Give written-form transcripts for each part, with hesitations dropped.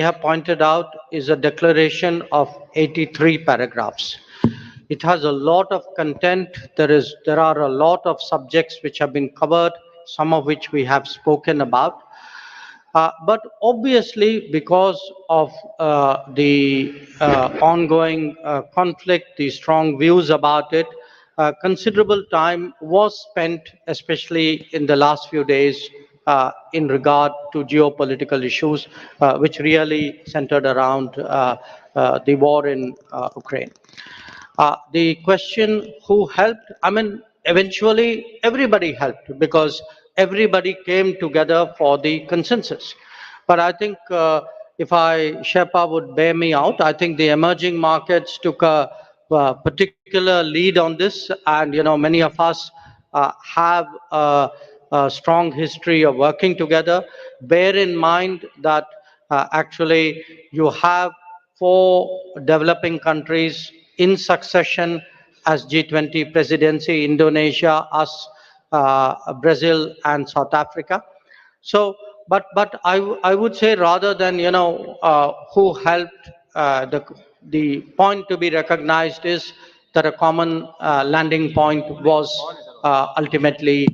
have pointed out is a declaration of 83 paragraphs. It has a lot of content. There are a lot of subjects which have been covered, some of which we have spoken about. But obviously, because of the ongoing conflict, the strong views about it, considerable time was spent, especially in the last few days, in regard to geopolitical issues, which really centered around the war in Ukraine. The question who helped, I mean, eventually everybody helped because everybody came together for the consensus. But I think if Sherpa would bear me out, I think the emerging markets took a particular lead on this, and many of us have a strong history of working together. Bear in mind that actually you have four developing countries in succession as G20 presidency: Indonesia, us, Brazil, and South Africa. So, but I would say, rather than who helped, the point to be recognized is that a common landing point was ultimately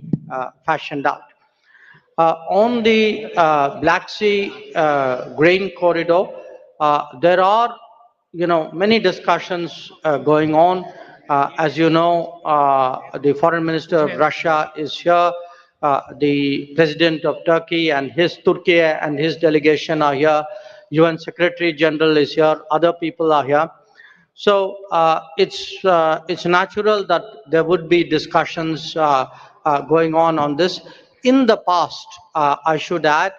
fashioned out. On the Black Sea grain corridor, there are many discussions going on. As you know, the foreign minister of Russia is here. The president of Turkey and his delegation are here. UN Secretary General is here. Other people are here. So it's natural that there would be discussions going on this. In the past, I should add,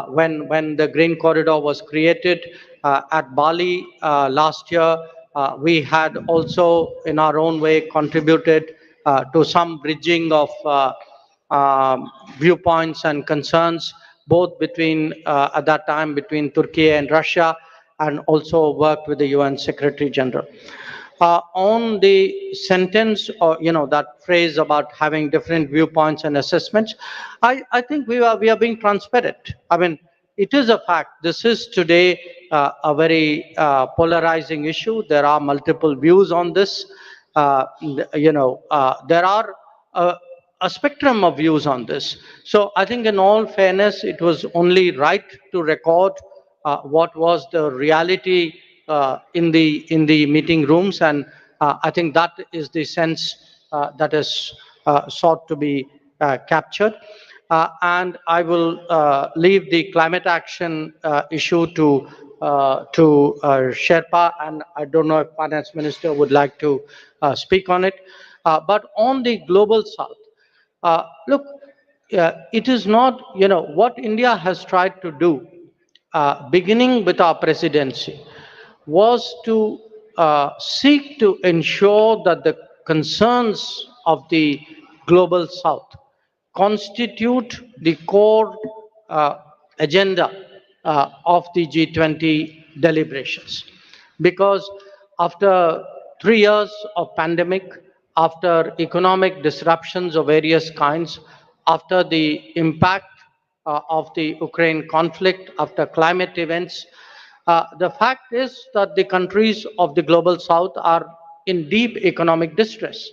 when the Green Corridor was created at Bali last year, we had also, in our own way, contributed to some bridging of viewpoints and concerns, both between at that time between Turkey and Russia, and also worked with the UN Secretary General. On the sentence, or that phrase about having different viewpoints and assessments, I think we are being transparent. I mean, it is a fact. This is today a very polarizing issue. There are multiple views on this. There are a spectrum of views on this. So I think, in all fairness, it was only right to record what was the reality in the meeting rooms, and I think that is the sense that is sought to be captured. And I will leave the climate action issue to Sherpa, and I don't know if Finance Minister would like to speak on it. But on the global south, look, it is not, what India has tried to do, beginning with our presidency, was to seek to ensure that the concerns of the global south constitute the core agenda of the G20 deliberations. Because after 3 years of pandemic, after economic disruptions of various kinds, after the impact of the Ukraine conflict, after climate events, the fact is that the countries of the global south are in deep economic distress.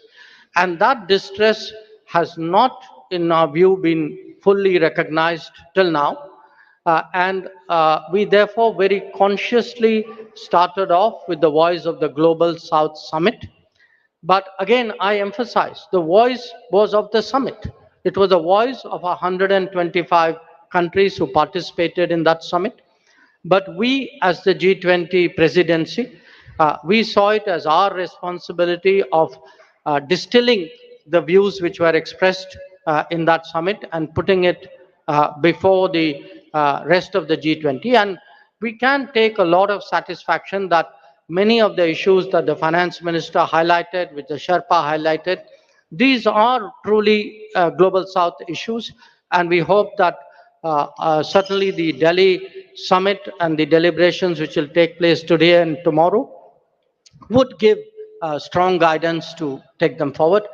And that distress has not, in our view, been fully recognized till now. And we therefore very consciously started off with the Voice of the Global South Summit. But again, I emphasize, the voice was of the summit. It was a voice of 125 countries who participated in that summit. But we, as the G20 presidency, we saw it as our responsibility of distilling the views which were expressed in that summit and putting it before the rest of the G20. And we can take a lot of satisfaction that many of the issues that the finance minister highlighted, which the Sherpa highlighted, these are truly global south issues. And we hope that certainly the Delhi summit and the deliberations which will take place today and tomorrow would give strong guidance to take them forward.